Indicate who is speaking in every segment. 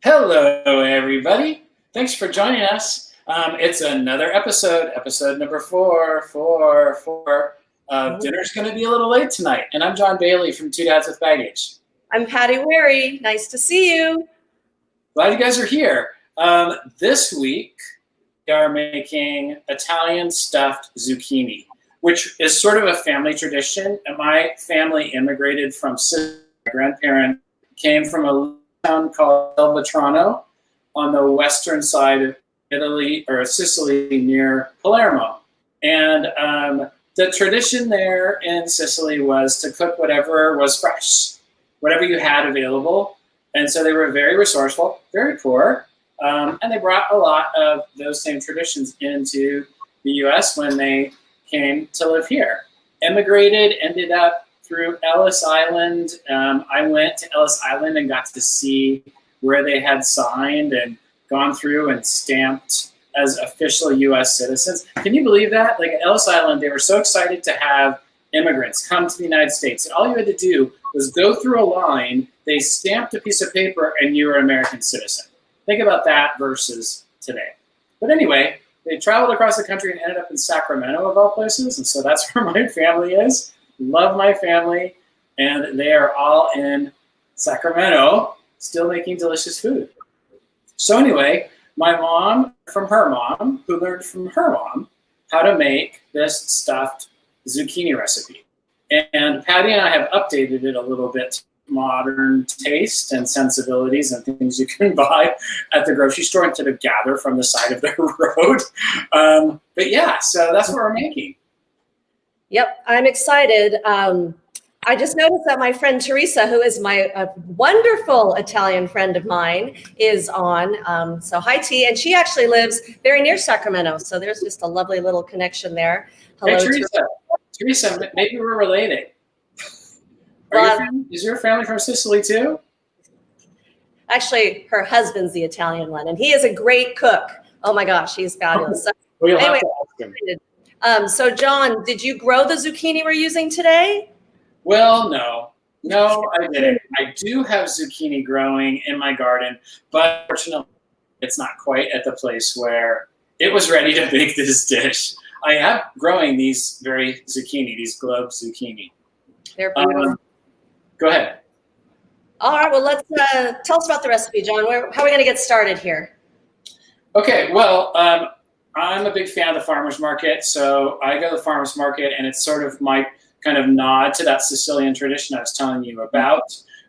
Speaker 1: Hello, everybody. Thanks for joining us. It's another episode number four of Dinner's going to be a little late tonight. And I'm John Bailey from Two Dads with Baggage.
Speaker 2: I'm Patty Wary. Nice to see you.
Speaker 1: Glad you guys are here. This week, we are making Italian stuffed zucchini, which is sort of a family tradition. And my family immigrated from Sicily. My grandparents came from a town called El Vetrano on the western side of Italy or Sicily near Palermo. And the tradition there in Sicily was to cook whatever was fresh, whatever you had available. And so they were very resourceful, very poor, and they brought a lot of those same traditions into the US when they came to live here. Immigrated, ended up through Ellis Island. I went to Ellis Island and got to see where they had signed and gone through and stamped as official US citizens. Can you believe that? Like at Ellis Island, they were so excited to have immigrants come to the United States. And all you had to do was go through a line, they stamped a piece of paper, and you were an American citizen. Think about that versus today. But anyway, they traveled across the country and ended up in Sacramento, of all places. And so that's where my family is. Love my family, and they are all in Sacramento, still making delicious food. So anyway, my mom, from her mom, who learned from her mom how to make this stuffed zucchini recipe. And Patty and I have updated it a little bit to modern taste and sensibilities and things you can buy at the grocery store instead of gather from the side of the road. But yeah, so that's what we're making.
Speaker 2: Yep, I'm excited. I just noticed that my friend Teresa, who is a wonderful Italian friend of mine, is on. So hi, T. And she actually lives very near Sacramento. So there's just a lovely little connection there.
Speaker 1: Hello, hey, Teresa. Teresa, maybe we're related. Is your family from Sicily too?
Speaker 2: Actually, her husband's the Italian one, and he is a great cook. Oh my gosh, he's fabulous. So,
Speaker 1: well, anyway,
Speaker 2: so John, did you grow the zucchini we're using today?
Speaker 1: Well, no, I didn't. I do have zucchini growing in my garden, but unfortunately, it's not quite at the place where it was ready to make this dish. I am growing these these globe zucchini.
Speaker 2: They're beautiful.
Speaker 1: Go ahead.
Speaker 2: All right, well, let's tell us about the recipe, John. How are we going to get started here?
Speaker 1: Okay, well, I'm a big fan of the farmer's market, so I go to the farmer's market, and it's sort of my kind of nod to that Sicilian tradition I was telling you about,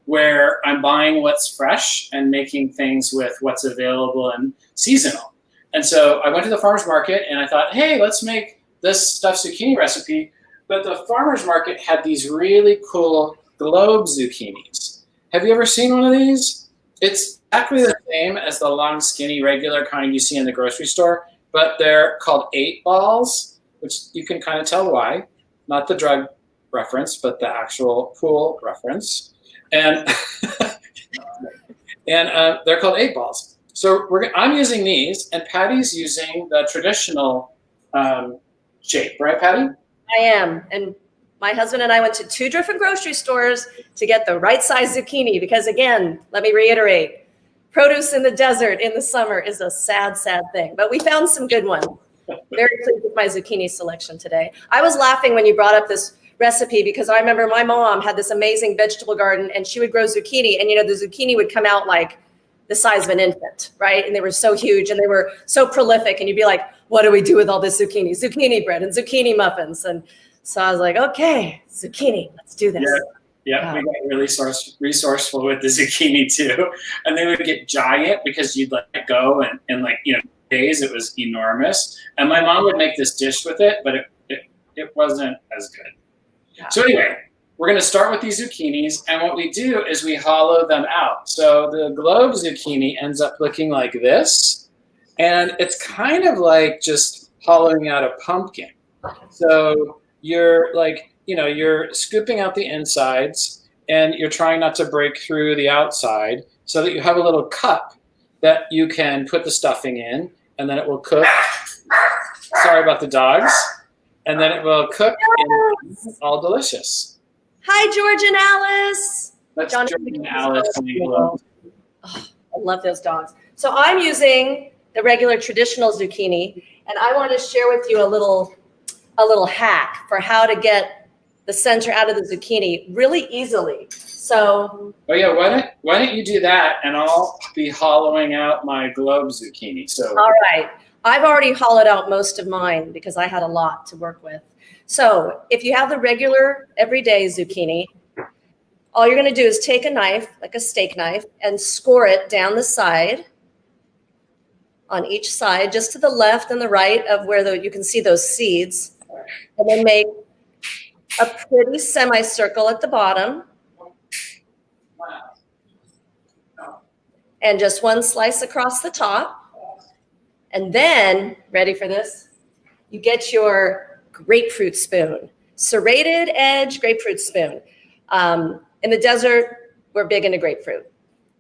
Speaker 1: where I'm buying what's fresh and making things with what's available and seasonal. And so I went to the farmer's market, and I thought, hey, let's make this stuffed zucchini recipe. But the farmer's market had these really cool globe zucchinis. Have you ever seen one of these? It's exactly the same as the long, skinny, regular kind you see in the grocery store, but they're called 8 balls, which you can kind of tell why. Not the drug reference, but the actual pool reference. And they're called 8 balls. So I'm using these, and Patty's using the traditional shape, right, Patty?
Speaker 2: I am. And my husband and I went to 2 different grocery stores to get the right size zucchini because, again, let me reiterate, produce in the desert in the summer is a sad, sad thing. But we found some good ones. Very pleased with my zucchini selection today. I was laughing when you brought up this recipe because I remember my mom had this amazing vegetable garden, and she would grow zucchini. And, the zucchini would come out like the size of an infant, right? And they were so huge and they were so prolific. And you'd be like, what do we do with all this zucchini? Zucchini bread and zucchini muffins. And so I was like, okay, zucchini, let's do this.
Speaker 1: Yeah, we got really resourceful with the zucchini too. And they would get giant because you'd let it go and days it was enormous. And my mom would make this dish with it, but it wasn't as good. Yeah. So anyway, we're going to start with these zucchinis, and what we do is we hollow them out. So the globe zucchini ends up looking like this, and it's kind of like just hollowing out a pumpkin. So you're you're scooping out the insides, and you're trying not to break through the outside so that you have a little cup that you can put the stuffing in, and then it will cook. Sorry about the dogs. And then it will cook and it's all delicious.
Speaker 2: Hi, George and Alice.
Speaker 1: That's George and Alice.
Speaker 2: I love those dogs. So I'm using the regular traditional zucchini, and I want to share with you a little hack for how to get the center out of the zucchini really easily. So,
Speaker 1: oh yeah, why don't you do that, and I'll be hollowing out my globe zucchini. So
Speaker 2: all right, I've already hollowed out most of mine because I had a lot to work with. So if you have the regular everyday zucchini, all you're going to do is take a knife, like a steak knife, and score it down the side, on each side, just to the left and the right of where you can see those seeds, and then make a pretty semicircle at the bottom, and just one slice across the top. And then, ready for this? You get your grapefruit spoon, serrated edge grapefruit spoon. In the desert, we're big into grapefruit.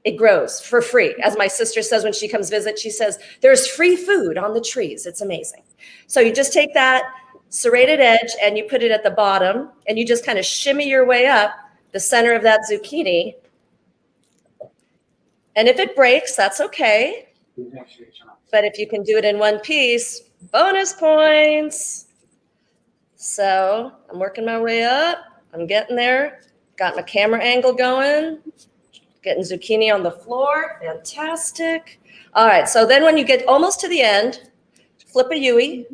Speaker 2: It grows for free. As my sister says when she comes visit, she says, there's free food on the trees. It's amazing. So you just take that serrated edge and you put it at the bottom, and you just kind of shimmy your way up the center of that zucchini. And if it breaks, that's okay. But if you can do it in one piece, bonus points. So I'm working my way up. I'm getting there. Got my camera angle going. Getting zucchini on the floor. Fantastic. All right. So then when you get almost to the end, flip a Yui.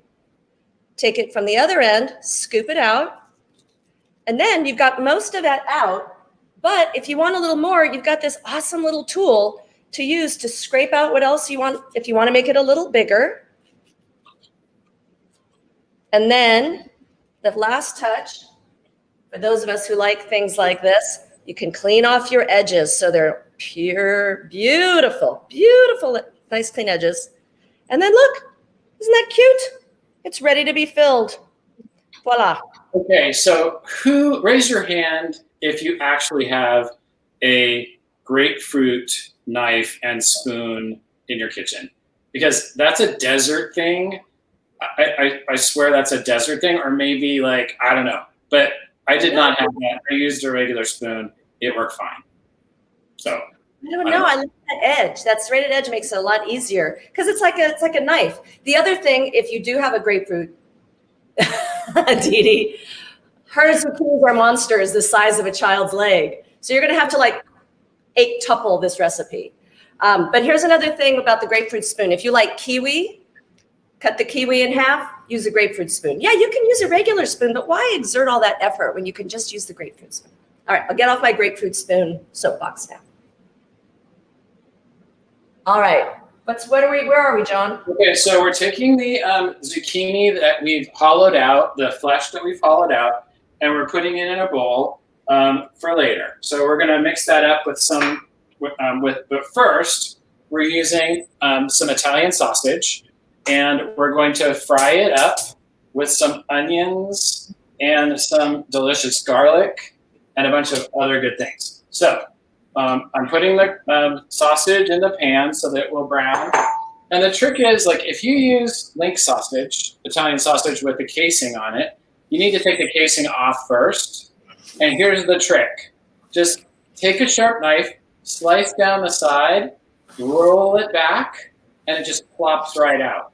Speaker 2: Take it from the other end, scoop it out. And then you've got most of that out. But if you want a little more, you've got this awesome little tool to use to scrape out what else you want, if you want to make it a little bigger. And then the last touch, for those of us who like things like this, you can clean off your edges so they're pure, beautiful, beautiful, nice clean edges. And then look, isn't that cute? It's ready to be filled. Voila.
Speaker 1: okay, so raise your hand if you actually have a grapefruit knife and spoon in your kitchen, because that's a desert thing. I swear that's a desert thing, or maybe like, I don't know, but I did not have that. I used a regular spoon. It worked fine. So
Speaker 2: I don't know. I like that edge. That serrated edge makes it a lot easier because it's like a knife. The other thing, if you do have a grapefruit, Dee Dee, her zucchinis are monsters the size of a child's leg. So you're going to have to like eight-tuple this recipe. But here's another thing about the grapefruit spoon. If you like kiwi, cut the kiwi in half, use a grapefruit spoon. Yeah, you can use a regular spoon, but why exert all that effort when you can just use the grapefruit spoon? All right, I'll get off my grapefruit spoon soapbox now. All right, where are we, John?
Speaker 1: okay, so we're taking the zucchini that we've hollowed out, the flesh that we've hollowed out, and we're putting it in a bowl for later. So we're going to mix that up with some, but first we're using some Italian sausage, and we're going to fry it up with some onions and some delicious garlic and a bunch of other good things. So I'm putting the sausage in the pan so that it will brown. And the trick is, like, if you use link sausage, Italian sausage with the casing on it, you need to take the casing off first. And here's the trick. Just take a sharp knife, slice down the side, roll it back, and it just plops right out.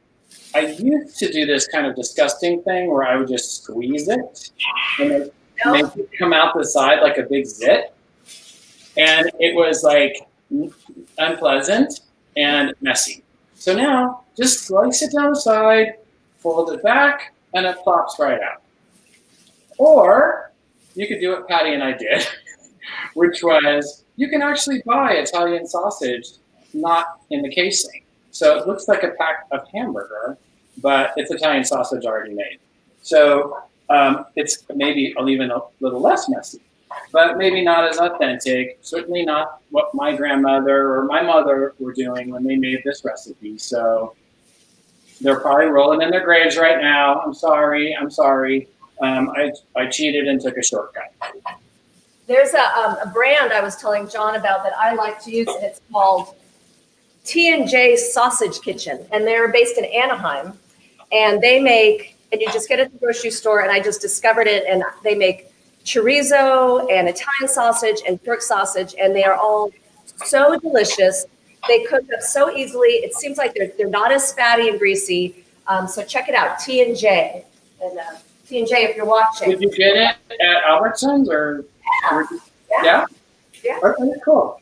Speaker 1: I used to do this kind of disgusting thing where I would just squeeze it and it make it come out the side like a big zit. And it was like unpleasant and messy. So now just slice it down the side, fold it back, and it plops right out. Or you could do what Patty and I did, which was you can actually buy Italian sausage not in the casing. So it looks like a pack of hamburger, but it's Italian sausage already made. So it's maybe even a little less messy, but maybe not as authentic. Certainly not what my grandmother or my mother were doing when they made this recipe. So they're probably rolling in their graves right now. I'm sorry. I cheated and took a shortcut.
Speaker 2: There's a brand I was telling John about that I like to use, and it's called T&J Sausage Kitchen, and they're based in Anaheim, and they make, and you just get it at the grocery store, and I just discovered it, and they make chorizo and Italian sausage and pork sausage, and they are all so delicious. They cook up so easily. It seems like they're not as fatty and greasy. So check it out, T&J. And T&J, if you're watching.
Speaker 1: Did you get it at Albertsons or? Yeah.
Speaker 2: Yeah.
Speaker 1: Okay, cool.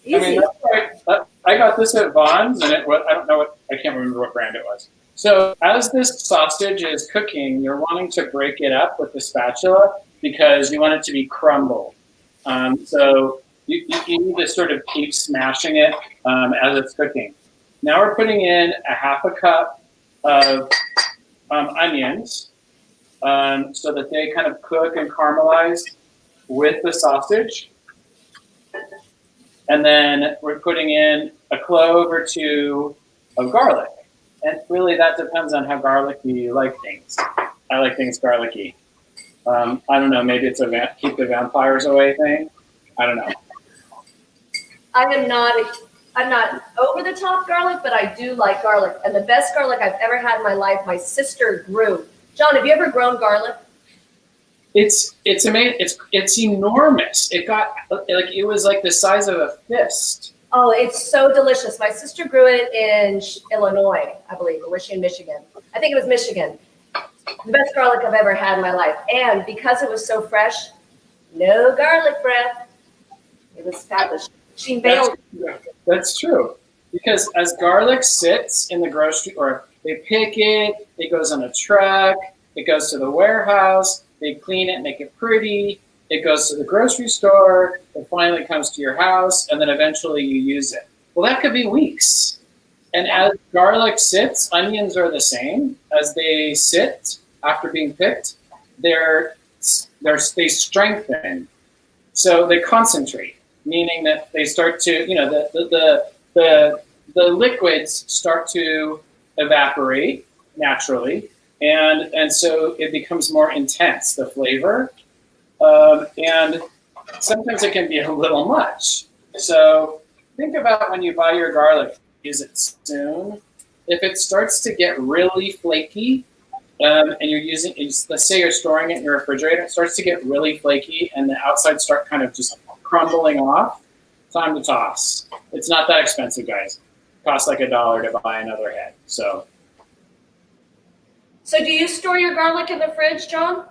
Speaker 2: Easy.
Speaker 1: I mean, I got this at Vaughn's, and I don't know I can't remember what brand it was. So as this sausage is cooking, you're wanting to break it up with the spatula because you want it to be crumbled. So you need to sort of keep smashing it as it's cooking. Now we're putting in a half a cup of onions so that they kind of cook and caramelize with the sausage. And then we're putting in a clove or two of garlic. And really that depends on how garlicky you like things. I like things garlicky. I don't know, maybe it's a keep the vampires away thing. I don't know.
Speaker 2: I'm not over the top garlic, but I do like garlic. And the best garlic I've ever had in my life, my sister grew. John, have you ever grown garlic?
Speaker 1: It's amazing. It's enormous. It was like the size of a fist.
Speaker 2: Oh, it's so delicious. My sister grew it in Illinois, I believe, or was she in Michigan? I think it was Michigan. The best garlic I've ever had in my life. And because it was so fresh, no garlic breath. It was fabulous. She bailed.
Speaker 1: That's true. Because as garlic sits in the grocery, or they pick it, it goes on a truck, it goes to the warehouse, they clean it, make it pretty, it goes to the grocery store, it finally comes to your house, and then eventually you use it. Well, that could be weeks. And as garlic sits, onions are the same. As they sit after being picked, they strengthen. So they concentrate, meaning that they start to, the liquids start to evaporate naturally, and so it becomes more intense, the flavor, and sometimes it can be a little much. So think about when you buy your garlic, use it soon. If it starts to get really flaky, and you're using, let's say you're storing it in your refrigerator, it starts to get really flaky and the outside start kind of just crumbling off, time to toss. It's not that expensive, guys. It costs like $1 to buy another head. So
Speaker 2: do you store your garlic in the fridge, John?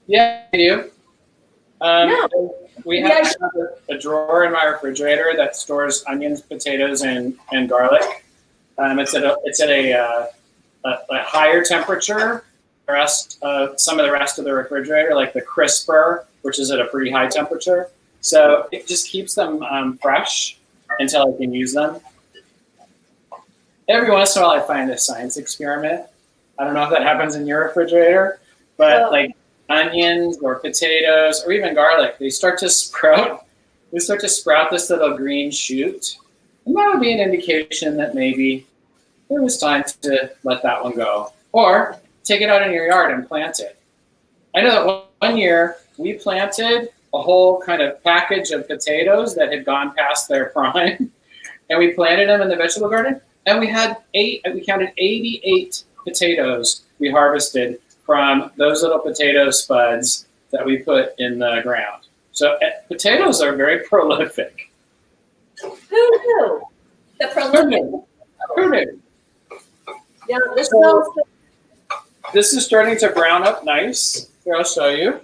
Speaker 1: Yeah, I do.
Speaker 2: No.
Speaker 1: We have a drawer in my refrigerator that stores onions, potatoes, and garlic. It's at a higher temperature. Some of the rest of the refrigerator, like the crisper, which is at a pretty high temperature. So it just keeps them fresh until I can use them. Every once in a while, I find a science experiment. I don't know if that happens in your refrigerator, but like onions or potatoes or even garlic, they start to sprout. They start to sprout this little green shoot. And that would be an indication that maybe it was time to let that one go. Or take it out in your yard and plant it. I know that one year we planted a whole kind of package of potatoes that had gone past their prime, and we planted them in the vegetable garden, and we counted 88 potatoes we harvested from those little potato spuds that we put in the ground. So potatoes are very prolific.
Speaker 2: Who knew? The prolific.
Speaker 1: Who knew?
Speaker 2: Yeah, this smells good.
Speaker 1: This is starting to brown up nice. Here, I'll show you.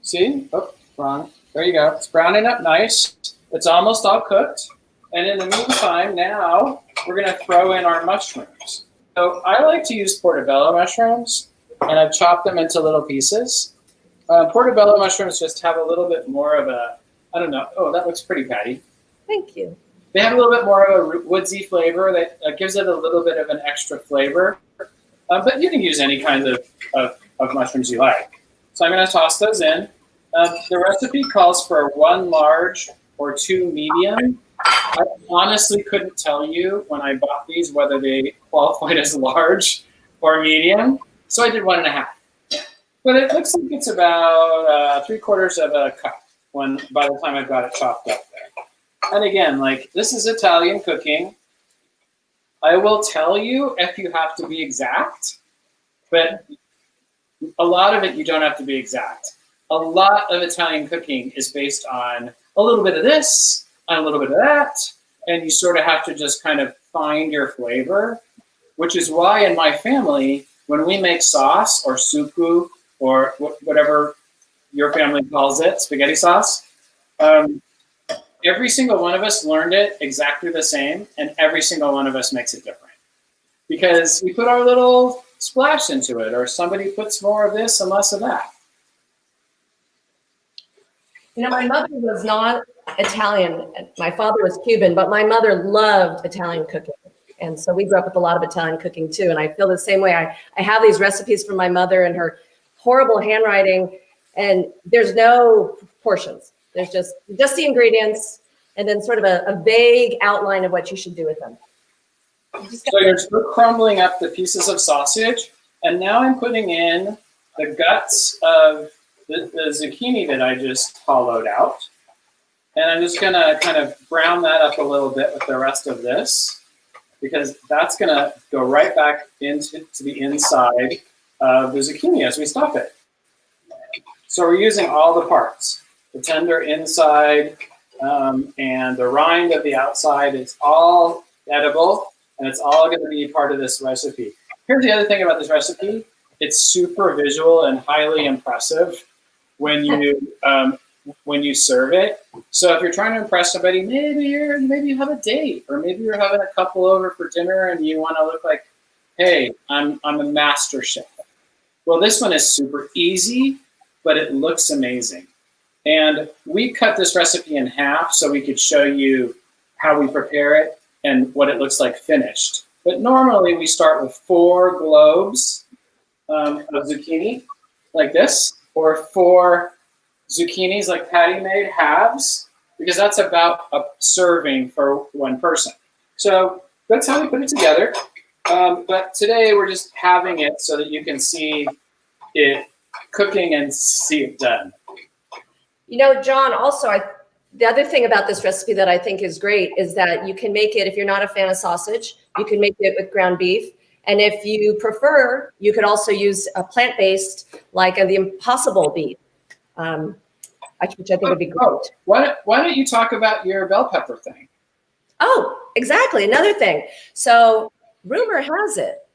Speaker 1: See? Oh, wrong. There you go. It's browning up nice. It's almost all cooked. And in the meantime, now we're going to throw in our mushrooms. So I like to use portobello mushrooms, and I've chopped them into little pieces. Portobello mushrooms just have a little bit more of a, I don't know. Oh, that looks pretty, Patty.
Speaker 2: Thank you.
Speaker 1: They have a little bit more of a woodsy flavor that gives it a little bit of an extra flavor. But you can use any kind of mushrooms you like. So I'm going to toss those in. The recipe calls for 1 large or 2 medium. I honestly couldn't tell you when I bought these whether they qualified as large or medium. So I did 1.5. But it looks like it's about 3/4 of a cup by the time I've got it chopped up there. And again, like, this is Italian cooking. I will tell you if you have to be exact, but a lot of it you don't have to be exact. A lot of Italian cooking is based on a little bit of this, and a little bit of that, and you sort of have to just kind of find your flavor, which is why in my family, when we make sauce or supu or whatever your family calls it, spaghetti sauce, every single one of us learned it exactly the same, and every single one of us makes it different. Because we put our little splash into it, or somebody puts more of this and less of that.
Speaker 2: You know, my mother was not Italian. My father was Cuban, but my mother loved Italian cooking. And so we grew up with a lot of Italian cooking too. And I feel the same way. I have these recipes from my mother and her horrible handwriting, and there's no portions. There's just the ingredients and then sort of a vague outline of what you should do with them.
Speaker 1: So you're still crumbling up the pieces of sausage, and now I'm putting in the guts of the zucchini that I just hollowed out. And I'm just gonna kind of brown that up a little bit with the rest of this, because that's gonna go right back into the inside of the zucchini as we stuff it. So we're using all the parts. The tender inside and the rind of the outside. It's all edible, and it's all going to be part of this recipe. Here's the other thing about this recipe. It's super visual and highly impressive when you serve it. So if you're trying to impress somebody, maybe you have a date, or maybe you're having a couple over for dinner and you want to look like, hey, I'm a master chef. Well, this one is super easy, but it looks amazing. And we cut this recipe in half so we could show you how we prepare it and what it looks like finished. But normally we start with 4 globes of zucchini, like this, or 4 zucchinis like Patty made, halves, because that's about a serving for one person. So that's how we put it together. But today we're just having it so that you can see it cooking and see it done.
Speaker 2: You know, John, also, the other thing about this recipe that I think is great is that you can make it, if you're not a fan of sausage, you can make it with ground beef. And if you prefer, you could also use a plant-based, like the Impossible beef, which I think would be great.
Speaker 1: Oh, why don't you talk about your bell pepper thing?
Speaker 2: Oh, exactly. Another thing. So rumor has it,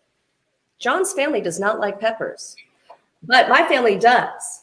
Speaker 2: John's family does not like peppers, but my family does.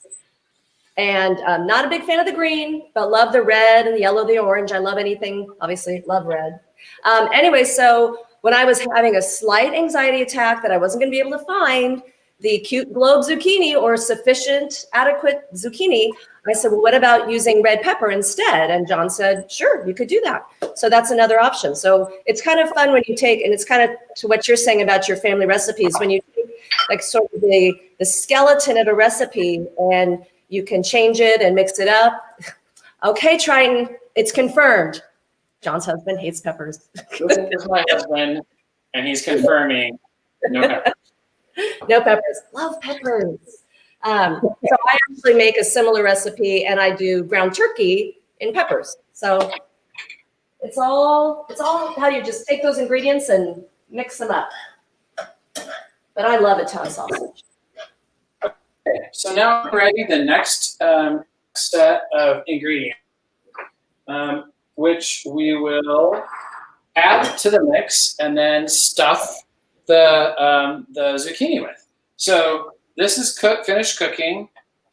Speaker 2: And I'm not a big fan of the green, but love the red and the yellow, the orange. I love anything, obviously, love red. Anyway, so when I was having a slight anxiety attack that I wasn't going to be able to find the cute globe zucchini or sufficient, adequate zucchini, I said, well, what about using red pepper instead? And John said, sure, you could do that. So that's another option. So it's kind of fun when you take, and it's kind of to what you're saying about your family recipes, when you take like sort of the skeleton of a recipe and you can change it and mix it up. Okay, Triton, it's confirmed. John's husband hates peppers.
Speaker 1: This is my husband, and he's confirming no peppers.
Speaker 2: No peppers. Love peppers. So I actually make a similar recipe, and I do ground turkey in peppers. So it's all how you just take those ingredients and mix them up. But I love Italian sausage.
Speaker 1: Okay, so now I'm ready the next set of ingredients, which we will add to the mix and then stuff the zucchini with. So this is finished cooking.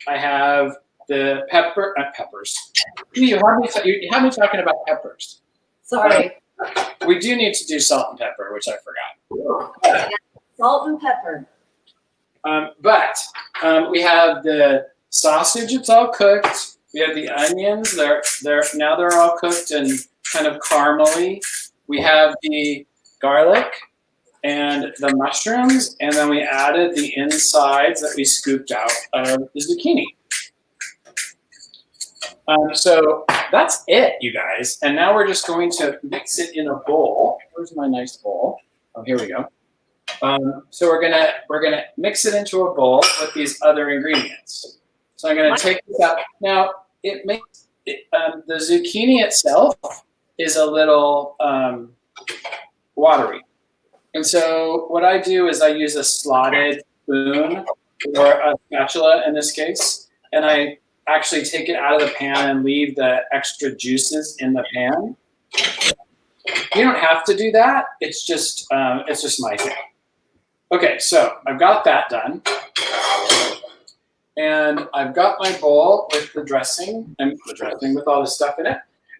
Speaker 1: I have the peppers. You have me talking about peppers.
Speaker 2: Sorry.
Speaker 1: We do need to do salt and pepper, which I forgot.
Speaker 2: Salt and pepper.
Speaker 1: But we have the sausage, it's all cooked. We have the onions, they're all cooked and kind of caramely. We have the garlic and the mushrooms, and then we added the insides that we scooped out of the zucchini. So that's it, you guys. And now we're just going to mix it in a bowl. Where's my nice bowl? Oh, here we go. So we're gonna mix it into a bowl with these other ingredients. So I'm gonna take this out. Now the zucchini itself is a little watery, and so what I do is I use a slotted spoon or a spatula in this case, and I actually take it out of the pan and leave the extra juices in the pan. You don't have to do that. It's just my thing. Okay, so I've got that done. And I've got my bowl with the dressing, and the dressing with all the stuff in it.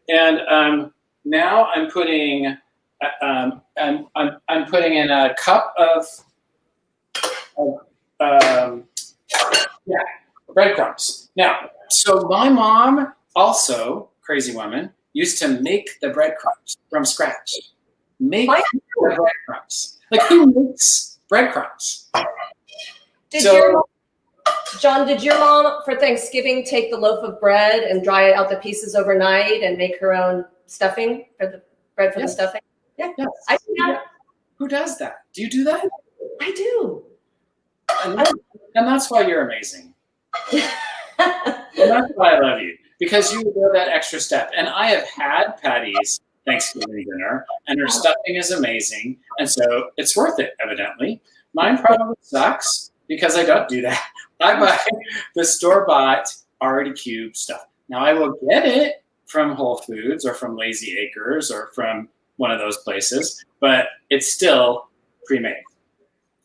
Speaker 1: And now I'm putting I'm putting in a cup of breadcrumbs. Now, so my mom also, crazy woman, used to make the breadcrumbs from scratch. Make the breadcrumbs. Like, who makes breadcrumbs?
Speaker 2: John, did your mom for Thanksgiving take the loaf of bread and dry out the pieces overnight and make her own stuffing for the bread for the stuffing? Yeah.
Speaker 1: Yes.
Speaker 2: I do that.
Speaker 1: Who does that? Do you do that?
Speaker 2: I do.
Speaker 1: And that's why you're amazing. And that's why I love you, because you go that extra step. And I have had Patty's Thanksgiving dinner, and her stuffing is amazing, and so it's worth it, evidently. Mine probably sucks because I don't do that. I buy the store-bought, already cubed stuff. Now, I will get it from Whole Foods or from Lazy Acres or from one of those places, but it's still pre-made.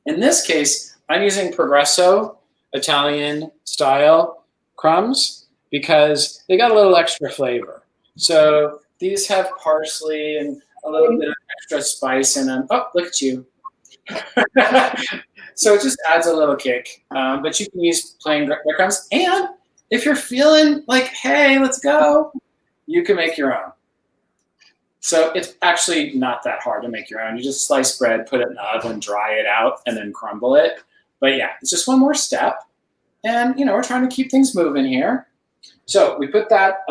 Speaker 1: In this case, I'm using Progresso Italian style crumbs because they got a little extra flavor. So these have parsley and a little bit of extra spice in them. Oh, look at you. So it just adds a little kick. But you can use plain breadcrumbs. And if you're feeling like, hey, let's go, you can make your own. So it's actually not that hard to make your own. You just slice bread, put it in the oven, dry it out, and then crumble it. But yeah, it's just one more step. And, we're trying to keep things moving here. So we put that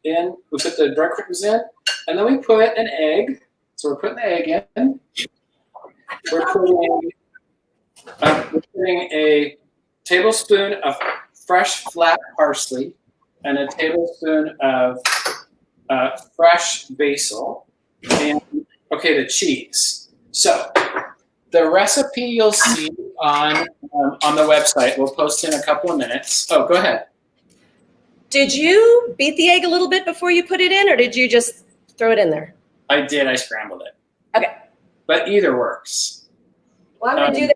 Speaker 1: in, we put the breadcrumbs in, and then we put an egg. So we're putting the egg in. We're putting a tablespoon of fresh flat parsley and a tablespoon of fresh basil, and the cheese. So the recipe you'll see on the website, we'll post in a couple of minutes. Oh, go ahead.
Speaker 2: Did you beat the egg a little bit before you put it in, or did you just throw it in there?
Speaker 1: I did. I scrambled it.
Speaker 2: Okay.
Speaker 1: But either works.
Speaker 2: Well, I'm going to do that.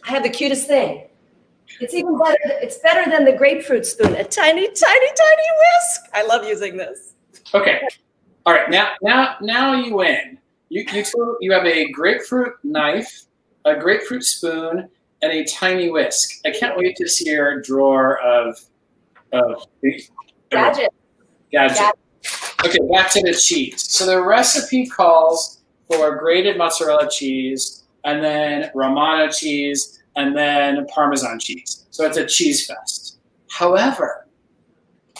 Speaker 2: I have the cutest thing. It's even better. It's better than the grapefruit spoon. A tiny, tiny, tiny whisk. I love using this.
Speaker 1: Okay. All right. Now you win. You have a grapefruit knife, a grapefruit spoon, and a tiny whisk. I can't wait to see your drawer of
Speaker 2: gadget.
Speaker 1: Okay, back to the cheese. So the recipe calls for grated mozzarella cheese, and then Romano cheese, and then Parmesan cheese. So it's a cheese fest. However,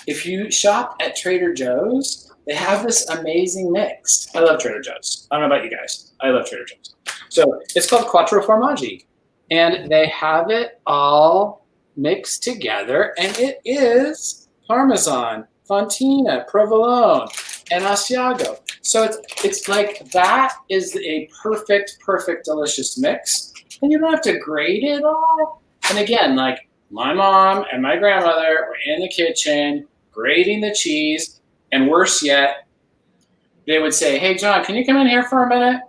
Speaker 1: if you shop at Trader Joe's, they have this amazing mix. I love Trader Joe's. I don't know about you guys. I love Trader Joe's. So it's called Quattro Formaggi. And they have it all mixed together, and it is Parmesan, Fontina, Provolone, and Asiago. So it's like that is a perfect, delicious mix. And you don't have to grate it all. And again, like my mom and my grandmother were in the kitchen grating the cheese, and worse yet, they would say, hey, John, can you come in here for a minute?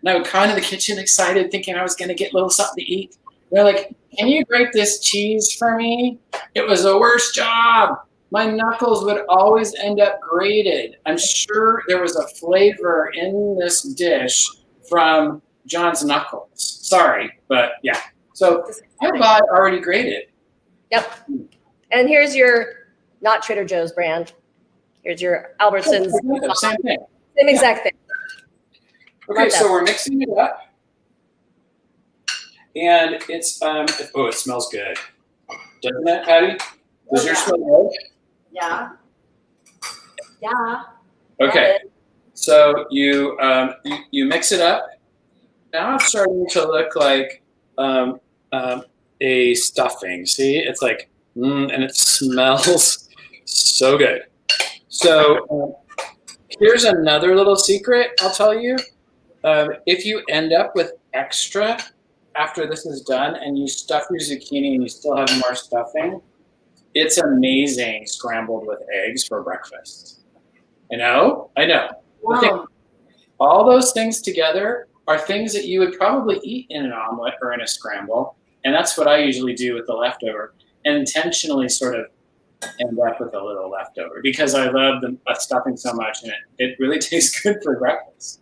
Speaker 1: And I would come into the kitchen excited, thinking I was going to get a little something to eat. They're like, can you grate this cheese for me? It was the worst job. My knuckles would always end up grated. I'm sure there was a flavor in this dish from John's knuckles. Sorry, but yeah. So I buy already grated.
Speaker 2: Yep. And here's your, not Trader Joe's brand. Here's your Albertsons.
Speaker 1: Same thing.
Speaker 2: Same exact thing.
Speaker 1: Okay, so we're mixing it up. And it's, it smells good. Doesn't it, Patty? Does yours smell good?
Speaker 2: Yeah. Yeah.
Speaker 1: Okay. So you mix it up. Now it's starting to look like a stuffing. See, it's like, and it smells so good. So here's another little secret I'll tell you. If you end up with extra after this is done and you stuff your zucchini and you still have more stuffing, it's amazing scrambled with eggs for breakfast. I know.
Speaker 2: Wow.
Speaker 1: all those things together are things that you would probably eat in an omelet or in a scramble. And that's what I usually do with the leftover, and intentionally sort of end up with a little leftover because I love the stuffing so much, and it really tastes good for breakfast.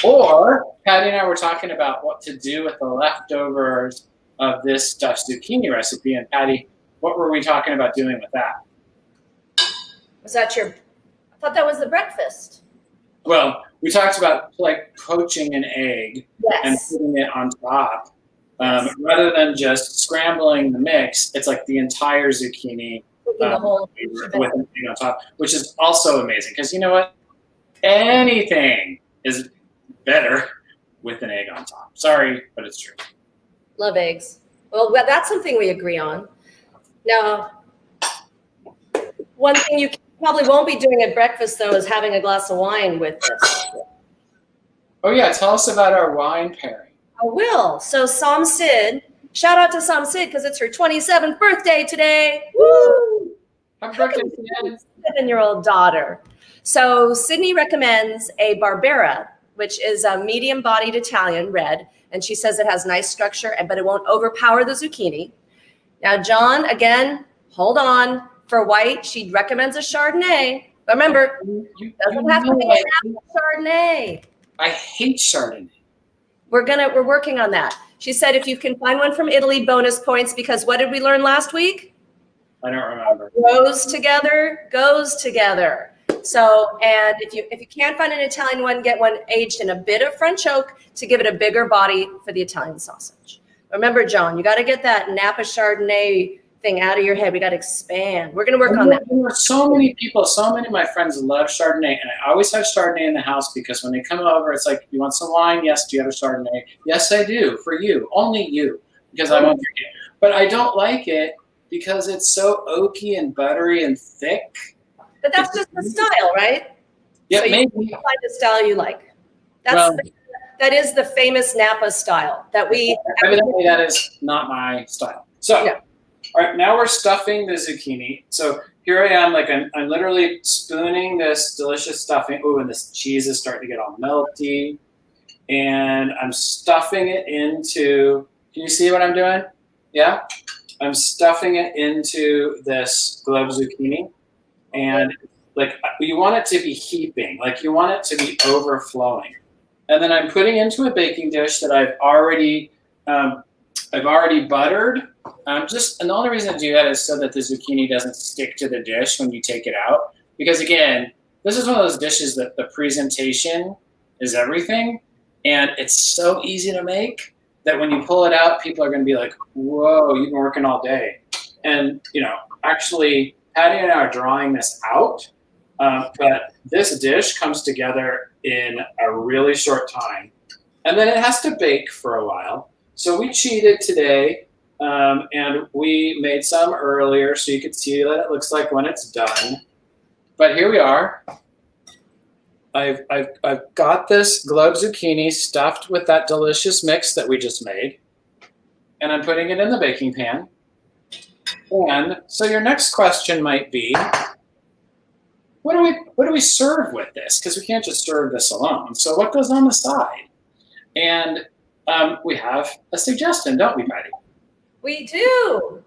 Speaker 1: Or Patty and I were talking about what to do with the leftovers of this stuffed zucchini recipe. And Patty, what were we talking about doing with that?
Speaker 2: Was that I thought that was the breakfast.
Speaker 1: Well, we talked about like poaching an egg and
Speaker 2: Yes.
Speaker 1: putting it on top. Rather than just scrambling the mix, it's like the entire zucchini
Speaker 2: Cooking the whole
Speaker 1: with an egg on top, which is also amazing because you know what? Anything is better with an egg on top. Sorry, but it's true.
Speaker 2: Love eggs. Well, that's something we agree on. Now, one thing you probably won't be doing at breakfast, though, is having a glass of wine with this.
Speaker 1: Oh, yeah. Tell us about our wine pairing.
Speaker 2: I will. So Sam Sid, shout out to Sam Sid because it's her 27th birthday today. Woo!
Speaker 1: Happy birthday, Sid.
Speaker 2: 7-year-old daughter. So Sydney recommends a Barbera, which is a medium-bodied Italian red, and she says it has nice structure, but it won't overpower the zucchini. Now, John, again, hold on. For white, she recommends a Chardonnay. But remember, doesn't have to be a Chardonnay.
Speaker 1: I hate Chardonnay.
Speaker 2: We're working on that. She said if you can find one from Italy, bonus points, because what did we learn last week?
Speaker 1: I don't remember.
Speaker 2: Goes together. So, and if you can't find an Italian one, get one aged in a bit of French oak to give it a bigger body for the Italian sausage. Remember, John, you got to get that Napa Chardonnay thing out of your head. We got to expand. We're going to work on that.
Speaker 1: So many people, so many of my friends love Chardonnay, and I always have Chardonnay in the house because when they come over, it's like, you want some wine? Yes. Do you have a Chardonnay? Yes, I do. For you. Only you. Because I won't drink it. But I don't like it because it's so oaky and buttery and thick.
Speaker 2: But that's just the style, right?
Speaker 1: Yeah,
Speaker 2: so
Speaker 1: maybe.
Speaker 2: You find the style you like. That is the famous Napa style that we.
Speaker 1: Evidently, that is not my style. So,
Speaker 2: yeah.
Speaker 1: All right, now we're stuffing the zucchini. So here I am, like I'm literally spooning this delicious stuffing. Oh, and this cheese is starting to get all melty. And I'm stuffing it into, can you see what I'm doing? Yeah? I'm stuffing it into this globe zucchini. And like you want it to be heaping, like you want it to be overflowing. And then I'm putting into a baking dish that I've already buttered. And the only reason to do that is so that the zucchini doesn't stick to the dish when you take it out. Because again, this is one of those dishes that the presentation is everything. And it's so easy to make that when you pull it out, people are going to be like, whoa, you've been working all day. And, actually, Patty and I are drawing this out. But this dish comes together in a really short time. And then it has to bake for a while. So we cheated today, and we made some earlier so you could see what it looks like when it's done. But here we are. I've got this globe zucchini stuffed with that delicious mix that we just made, and I'm putting it in the baking pan. And so your next question might be, what do we serve with this? Because we can't just serve this alone. So what goes on the side? And we have a suggestion, don't we, Patty?
Speaker 2: We do.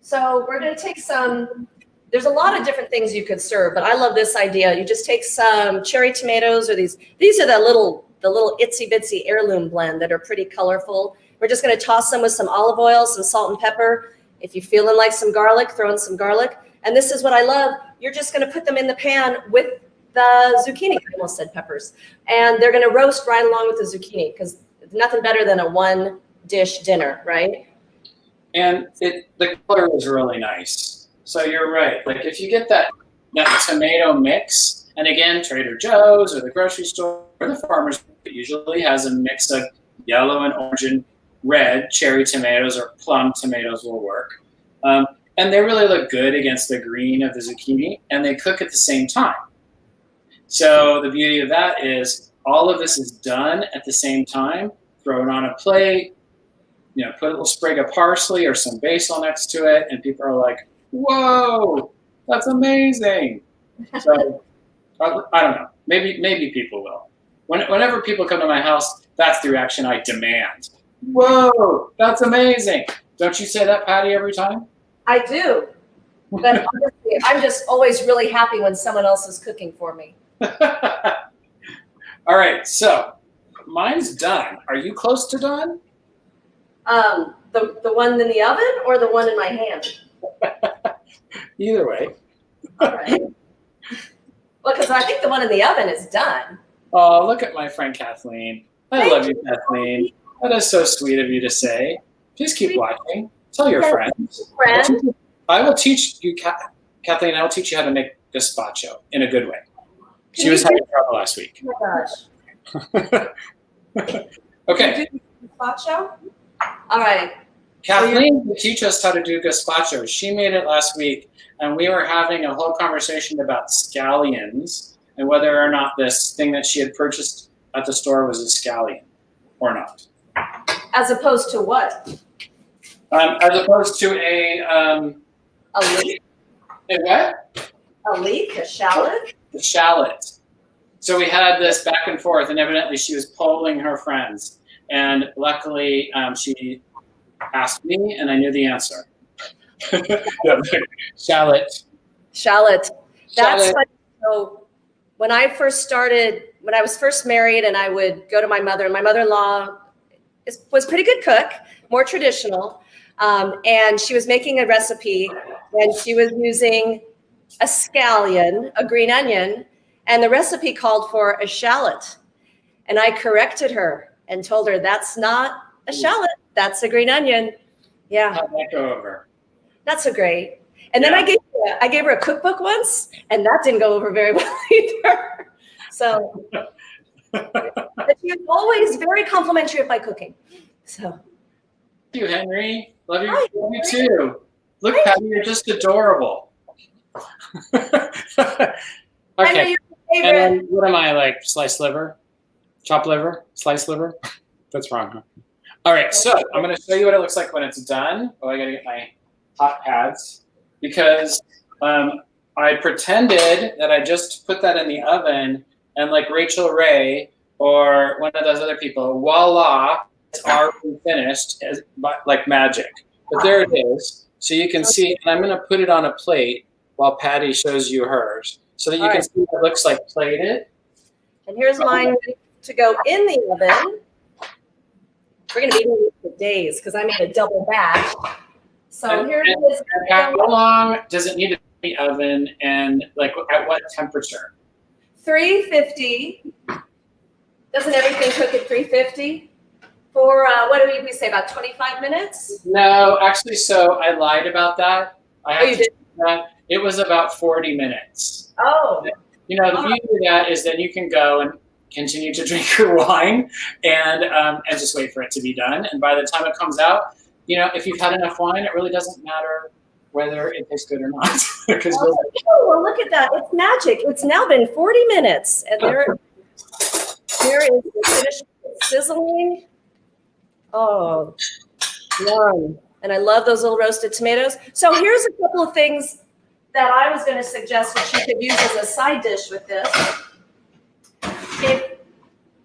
Speaker 2: So we're going to take some. There's a lot of different things you could serve, but I love this idea. You just take some cherry tomatoes, or these are the little itsy bitsy heirloom blend that are pretty colorful. We're just going to toss them with some olive oil, some salt and pepper. If you're feeling like some garlic, throw in some garlic. And this is what I love. You're just going to put them in the pan with the zucchini. I almost said peppers. And they're going to roast right along with the zucchini because it's nothing better than a one dish dinner, right?
Speaker 1: And the color is really nice. So you're right. Like if you get that tomato mix, and again, Trader Joe's or the grocery store or the farmer's market usually has a mix of yellow and orange and red. Cherry tomatoes or plum tomatoes will work. And they really look good against the green of the zucchini, and they cook at the same time. So the beauty of that is all of this is done at the same time, throw it on a plate, put a little sprig of parsley or some basil next to it, and people are like, whoa, that's amazing. So I don't know. Maybe people will. Whenever people come to my house, that's the reaction I demand. Whoa, that's amazing. Don't you say that, Patty, every time?
Speaker 2: I do. But honestly, I'm just always really happy when someone else is cooking for me.
Speaker 1: All right, so mine's done. Are you close to done?
Speaker 2: The one in the oven or the one in my hand?
Speaker 1: Either way.
Speaker 2: All right. Well, because I think the one in the oven is done.
Speaker 1: Oh, look at my friend Kathleen. I love you, Kathleen. That is so sweet of you to say. Please keep watching. Tell your friends. I will teach you, Kathleen, I will teach you how to make gazpacho in a good way. She was having trouble last week.
Speaker 2: Oh my gosh.
Speaker 1: Okay.
Speaker 2: Gazpacho? All right.
Speaker 1: Kathleen will teach us how to do gazpacho. She made it last week, and we were having a whole conversation about scallions and whether or not this thing that she had purchased at the store was a scallion or not.
Speaker 2: As opposed to what?
Speaker 1: As opposed to a
Speaker 2: leek?
Speaker 1: A what?
Speaker 2: A leek? A shallot?
Speaker 1: A shallot. So we had this back and forth, and evidently she was polling her friends. And luckily, she asked me, and I knew the answer. Shallot.
Speaker 2: Shallot. That's funny. So when I was first married, and I would go to my mother, and my mother-in-law was a pretty good cook, more traditional. And she was making a recipe, and she was using a scallion, a green onion, and the recipe called for a shallot. And I corrected her and told her that's not a shallot, that's a green onion. Yeah.
Speaker 1: How'd that go over?
Speaker 2: Not so great. And then I gave her a cookbook once, and that didn't go over very well either. So but she was always very complimentary of my cooking. So
Speaker 1: thank you, Henry. Love you.
Speaker 2: Hi,
Speaker 1: Love you too. Look, Patty, you're just adorable. Okay. And then what am I, like sliced liver? Chopped liver? Sliced liver? That's wrong, huh? All right, so I'm going to show you what it looks like when it's done. Oh, I got to get my hot pads because I pretended that I just put that in the oven, and like Rachel Ray or one of those other people, voila, it's already finished like magic. But there it is. So you can see, and I'm going to put it on a plate while Patty shows you hers so that you can see what it looks like plated.
Speaker 2: And here's mine to go in the oven. We're going to be eating this for days because I made a double batch. So here it is.
Speaker 1: How long does it need to be in the oven, and like at what temperature?
Speaker 2: 350. Doesn't everything cook at 350? For, what do we say, about 25 minutes?
Speaker 1: No, actually, so I lied about that.
Speaker 2: You did?
Speaker 1: It was about 40 minutes.
Speaker 2: Oh.
Speaker 1: You know, the beauty of that is then you can go and continue to drink your wine and just wait for it to be done. And by the time it comes out, you know, if you've had enough wine, it really doesn't matter whether it tastes good or not.
Speaker 2: Well, look at that. It's magic. It's now been 40 minutes. And there is the finished sizzling. Oh, yum. And I love those little roasted tomatoes. So here's a couple of things that I was going to suggest that you could use as a side dish with this.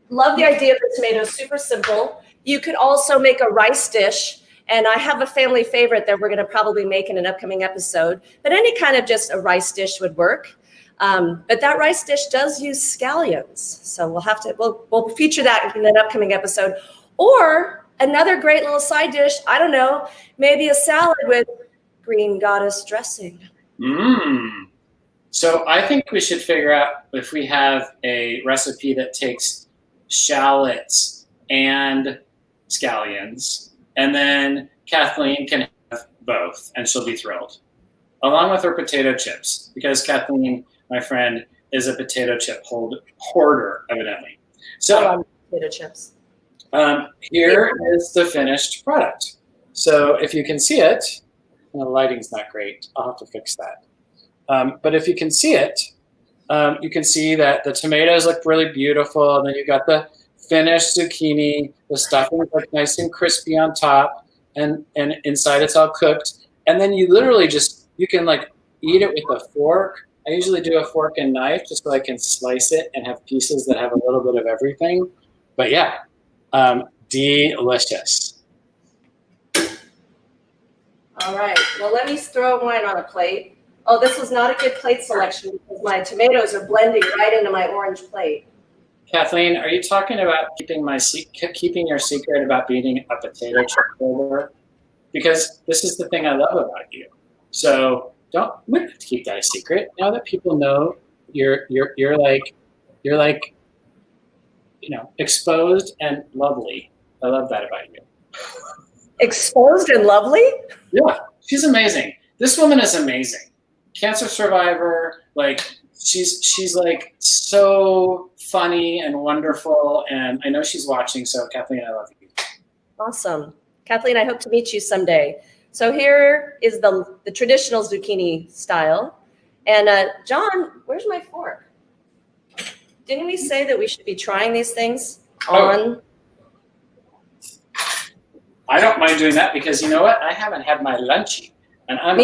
Speaker 2: Love the idea of the tomatoes, super simple. You could also make a rice dish. And I have a family favorite that we're going to probably make in an upcoming episode. But any kind of just a rice dish would work. But that rice dish does use scallions. So we'll feature that in an upcoming episode. Or another great little side dish, I don't know, maybe a salad with green goddess dressing.
Speaker 1: So I think we should figure out if we have a recipe that takes shallots and scallions, and then Kathleen can have both, and she'll be thrilled, along with her potato chips, because Kathleen, my friend, is a potato chip hoarder, evidently. So
Speaker 2: I love potato chips.
Speaker 1: Here is the finished product. So if you can see it, the lighting's not great. I'll have to fix that. But if you can see it, you can see that the tomatoes look really beautiful. And then you got the finished zucchini. The stuffing is like nice and crispy on top, and inside it's all cooked. And then you literally you can like eat it with a fork I usually do a fork and knife just so I can slice it and have pieces that have a little bit of everything. But yeah, delicious.
Speaker 2: All right. Well, let me throw mine on a plate. Oh, this was not a good plate selection because my tomatoes are blending right into my orange plate.
Speaker 1: Kathleen, are you talking about keeping your secret about being a potato chip builder? Because this is the thing I love about you. So we don't have to keep that a secret. Now that people know you're like exposed and lovely. I love that about you.
Speaker 2: Exposed and lovely?
Speaker 1: Yeah, she's amazing. This woman is amazing. Cancer survivor, like she's like so funny and wonderful, and I know she's watching, so Kathleen, I love you.
Speaker 2: Awesome. Kathleen, I hope to meet you someday. So here is the traditional zucchini style. And John, where's my fork? Didn't we say that we should be trying these things on?
Speaker 1: I don't mind doing that because you know what? I haven't had my lunchy, and I'm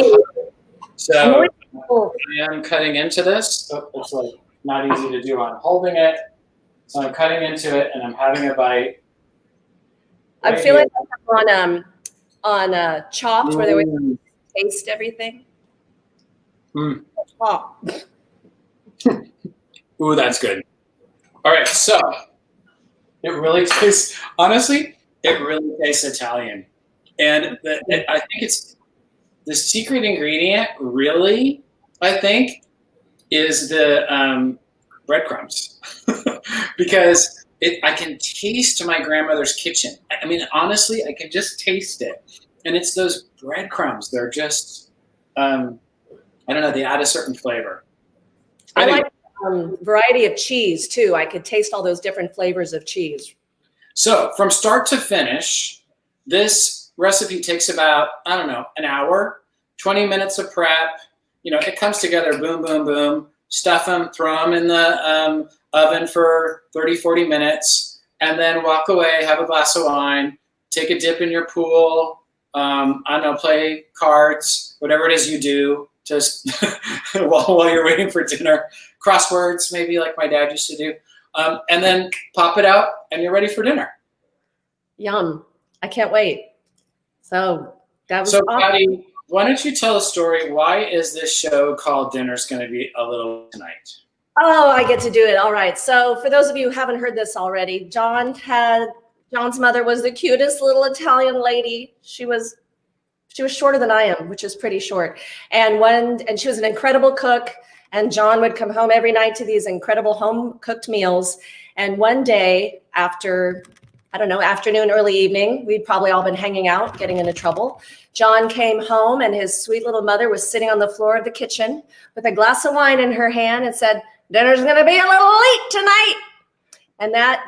Speaker 1: so I am cutting into this. Oh, it's like not easy to do on holding it. So I'm cutting into it and I'm having a bite.
Speaker 2: I feel like I'm on Chopped where they would taste everything.
Speaker 1: Mm.
Speaker 2: Oh.
Speaker 1: Ooh, that's good. All right, so it really tastes, honestly, it really tastes Italian. And I think it's the secret ingredient, really, I think, is the breadcrumbs. Because I can taste my grandmother's kitchen. I mean, honestly, I can just taste it. And it's those breadcrumbs. They're just, I don't know, they add a certain flavor. Anyway.
Speaker 2: I like variety of cheese, too. I could taste all those different flavors of cheese.
Speaker 1: So from start to finish, this recipe takes about, I don't know, an hour, 20 minutes of prep. You know, it comes together, boom, boom, boom. Stuff them, throw them in the oven for 30, 40 minutes, and then walk away, have a glass of wine, take a dip in your pool, I don't know, play cards, whatever it is you do, just while you're waiting for dinner. Crosswords, maybe like my dad used to do. And then pop it out, and you're ready for dinner.
Speaker 2: Yum. I can't wait. So that was
Speaker 1: awesome.
Speaker 2: Patty,
Speaker 1: why don't you tell a story? Why is this show called Dinner's Going to Be a Little Tonight?
Speaker 2: Oh, I get to do it. All right. So for those of you who haven't heard this already, John's mother was the cutest little Italian lady. She was shorter than I am, which is pretty short. And she was an incredible cook. And John would come home every night to these incredible home cooked meals. And one day after, I don't know, afternoon, early evening, we'd probably all been hanging out, getting into trouble. John came home and his sweet little mother was sitting on the floor of the kitchen with a glass of wine in her hand and said, "Dinner's going to be a little late tonight." And that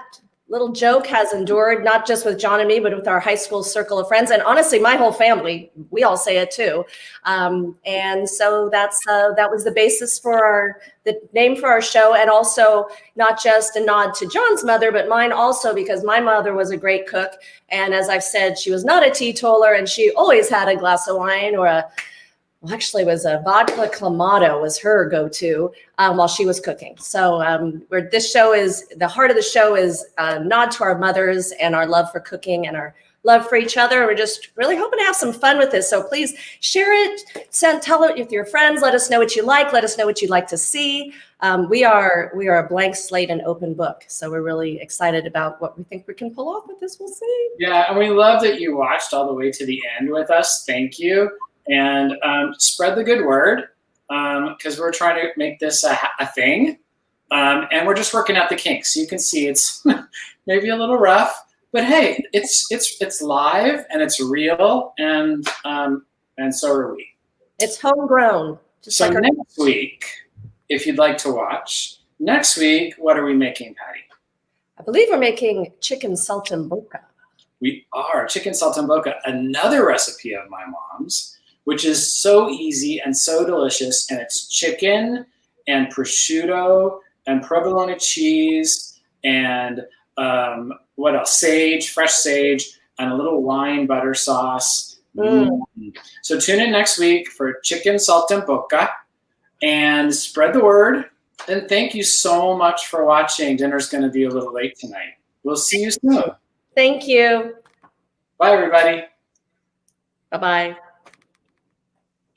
Speaker 2: little joke has endured not just with John and me, but with our high school circle of friends. And honestly, my whole family, we all say it too. And so that was the basis for the name for our show. And also not just a nod to John's mother, but mine also, because my mother was a great cook. And as I've said, she was not a teetotaler and she always had a glass of wine or actually was a vodka clamato was her go-to while she was cooking. So where this show is, the heart of the show is a nod to our mothers and our love for cooking and our love for each other. We're just really hoping to have some fun with this. So please share it, tell it with your friends. Let us know what you like. Let us know what you'd like to see. We are a blank slate and open book. So we're really excited about what we think we can pull off with this. We'll see.
Speaker 1: Yeah, and we love that you watched all the way to the end with us. Thank you. And spread the good word because we're trying to make this a thing. And we're just working out the kinks. You can see it's maybe a little rough, but hey, it's live and it's real, and so are we.
Speaker 2: It's homegrown.
Speaker 1: So like next week, if you'd like to watch, next week, what are we making, Patty?
Speaker 2: I believe we're making chicken saltimbocca.
Speaker 1: We are chicken saltimbocca, another recipe of my mom's, which is so easy and so delicious. And it's chicken and prosciutto and provolone cheese and what else? Sage, fresh sage, and a little wine butter sauce. So tune in next week for chicken saltimbocca. and spread the word. And thank you so much for watching. Dinner's going to be a little late tonight. We'll see you soon.
Speaker 2: Thank you.
Speaker 1: Bye, everybody.
Speaker 2: Bye-bye.